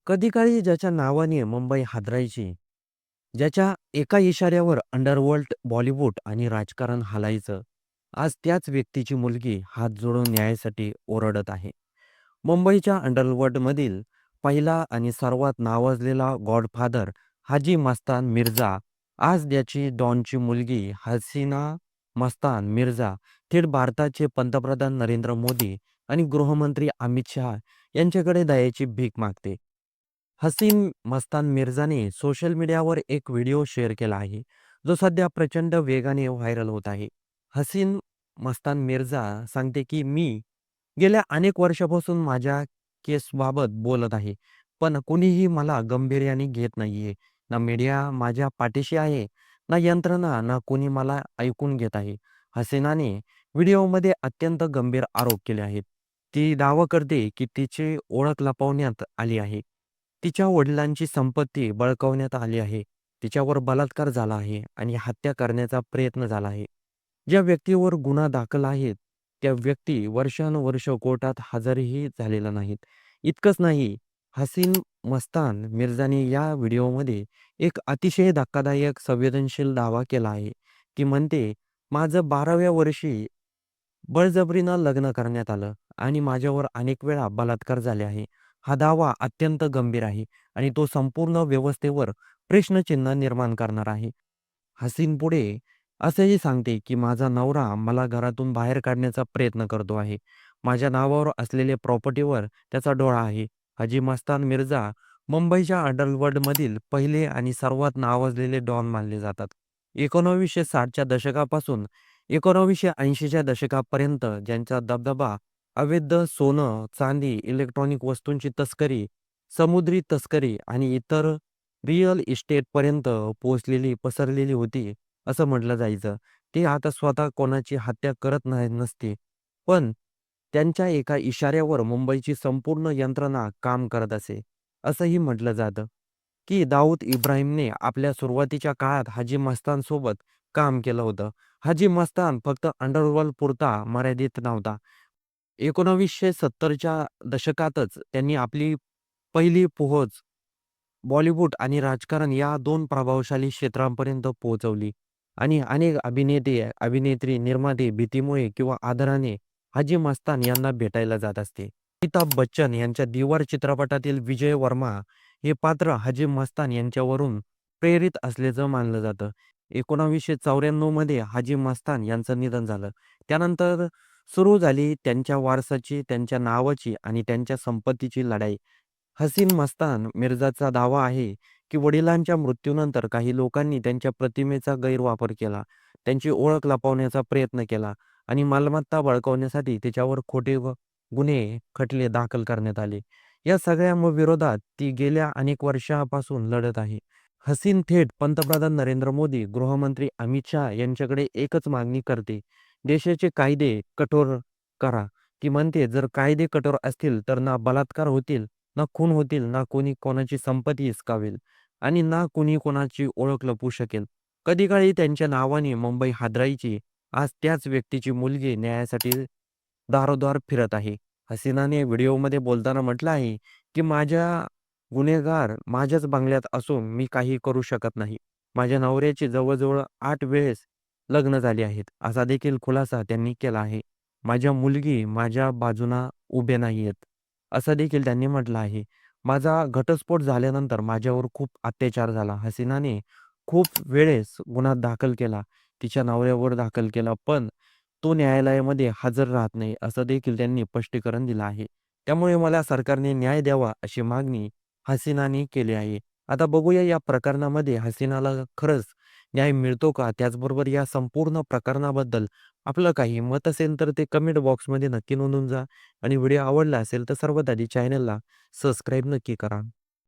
कधी-काळी ज्याच्या नावाने मुंबई हादरायची, ज्याच्या एका इशाऱ्यावर अंडरवर्ल्ड, बॉलिवूड आणि राजकारण हालायचं, आज त्याच व्यक्तीची मुलगी हात जोडून न्यायासाठी ओरडत आहे. मुंबईच्या अंडरवर्ल्डमधील पहिला आणि सर्वात नावाजलेला गॉडफादर हाजी मस्तान मिर्झा, आज त्याची डॉनची मुलगी हसीना मस्तान मिर्झा थेट भारताचे पंतप्रधान नरेंद्र मोदी आणि गृहमंत्री अमित शहा यांच्याकडे दयेची भीक मागते. हसीन मस्तान मिर्झाने सोशल मीडियावर एक व्हिडिओ शेअर केला आहे, जो सध्या प्रचंड वेगाने व्हायरल होत आहे. हसीन मस्तान मिर्झा सांगते की मी गेल्या अनेक वर्षापासून माझ्या केसबाबत बोलत आहे, पण कुणीही मला गांभीर्याने घेत नाहीये. ना मीडिया माझ्या पाठीशी आहे, ना यंत्रणा, ना कोणी मला ऐकून घेत आहे. हसीनाने व्हिडिओमध्ये अत्यंत गंभीर आरोप केले आहेत. ती दावा करते की तिची ओळख लपवण्यात आली आहे. तिच्या वडिलांची संपत्ती बळकावण्यात आली आहे. तिच्यावर बलात्कार झाला आहे आणि हत्या करण्याचा प्रयत्न झाला आहे. ज्या व्यक्तीवर गुन्हा दाखल आहे, त्या व्यक्ती वर्षानुवर्ष कोर्टात हजरही झालेल्या नाहीत. इतकंच नाही, हसीन मस्तान मिर्झाने या व्हिडिओमध्ये एक अतिशय धक्कादायक संवेदनशील दावा केला आहे. ती म्हणते, "माझं 12व्या वर्षी बळजबरीनं लग्न करण्यात आलं आणि माझ्यावर अनेक वेळा बलात्कार झाले आहे." हा दावा अत्यंत गंभीर आहे आणि तो संपूर्ण व्यवस्थेवर प्रश्नचिन्ह निर्माण करणार आहे. हसीन पुढे असंही सांगते, की माझा नवरा मला घरातून बाहेर काढण्याचा प्रयत्न करतो आहे. माझ्या नावावर असलेल्या प्रॉपर्टीवर त्याचा डोळा आहे. हाजी मस्तान मिर्झा मुंबईच्या अंडरवर्ल्डमधील पहिले आणि सर्वात नावाजलेले डॉन मानले जातात. 1960च्या दशकापासून 1980च्या दशकापर्यंत ज्यांचा दबदबा अवैध सोनं, चांदी, इलेक्ट्रॉनिक वस्तूंची तस्करी, समुद्री तस्करी आणि इतर रिअल इस्टेटपर्यंत पसरलेली होती, असं म्हटलं जायचं. ते आता स्वतः कोणाची हत्या करत नसते. पण त्यांच्या एका इशाऱ्यावर मुंबईची संपूर्ण यंत्रणा काम करत असे. असंही म्हटलं जातं, की दाऊद इब्राहिमने आपल्या सुरुवातीच्या काळात हाजी मस्तानसोबत काम केलं होतं. हाजी मस्तान फक्त अंडरवर्ल्डपुरता मर्यादित नव्हता. 1970च्या दशकातच त्यांनी आपली पहिली पोहोच बॉलिवूड आणि राजकारण या 2 प्रभावशाली क्षेत्रांपर्यंत पोहोचवली आणि अनेक अभिनेते, अभिनेत्री, निर्माते भीतीमुळे किंवा आदराने हाजी मस्तान यांना भेटायला जात असते. अमिताभ बच्चन यांच्या दीवार चित्रपटातील विजय वर्मा हे पात्र हाजी मस्तान यांच्यावरून प्रेरित असल्याचं मानलं जातं. 1994 मध्ये हाजी मस्तान यांचं निधन झालं. त्यानंतर सुरू झाली त्यांच्या वारसाची, त्यांच्या नावाची आणि त्यांच्या संपत्तीची लढाई. हसीन मस्तान मिर्झाचा दावा आहे, की वडिलांच्या मृत्यूनंतर काही लोकांनी त्यांच्या प्रतिमेचा गैरवापर केला, त्यांची ओळख लपवण्याचा प्रयत्न केला आणि मालमत्ता बळकावण्यासाठी तिच्यावर खोटे गुन्हे, खटले दाखल करण्यात आले. या सगळ्या विरोधात ती गेल्या अनेक वर्षांपासून लढत आहे. हसीन थेट पंतप्रधान नरेंद्र मोदी, गृहमंत्री अमित शहा यांच्याकडे एकच मागणी करते, देशाचे कायदे कठोर करा. ती म्हणते, जर कायदे कठोर असतील तर ना बलात्कार होतील, ना खून होतील, ना कोणी कोणाची संपत्ती हिसकावेल आणि ना कोणी कोणाची ओळख लपवू शकेल. कधीकाळी त्यांच्या नावाने मुंबई हादरायची, आज त्याच व्यक्तीची मुलगी न्यायासाठी दारोदार फिरत आहे. हसीनाने व्हिडिओमध्ये बोलताना म्हटलं आहे, की गुन्हेगार माझ्याच बंगल्यात असून मी काही करू शकत नाही. माझ्या नवऱ्याची जवळ-जवळ 8 वेळेस लग्न झाली आहेत, असा देखील खुलासा त्यांनी केला आहे. माझ्या मुलगी माझ्या बाजूला उभे नाहीयेत, असं देखील त्यांनी म्हटलं आहे. माझा घटस्फोट झाल्यानंतर माझ्यावर खूप अत्याचार झाला. हसीनाने खूप वेळेस गुन्हा दाखल केला, तिच्या नवऱ्यावर दाखल केला, पण तो न्यायालयामध्ये हजर राहत नाही, असं देखील त्यांनी स्पष्टीकरण दिलं आहे. त्यामुळे मला सरकारने न्याय द्यावा अशी मागणी हसीनाने केली आहे. आता बघूया या प्रकरणामध्ये हसीनाला खरंच न्याय मिळतो का? त्याचबरोबर या संपूर्ण प्रकरणाबद्दल आपलं काही मत असेल तर ते कमेंट बॉक्समध्ये नक्की नोंदवून जा आणि व्हिडिओ आवडला असेल तर सर्वात आधी चॅनलला सबस्क्राईब नक्की करा.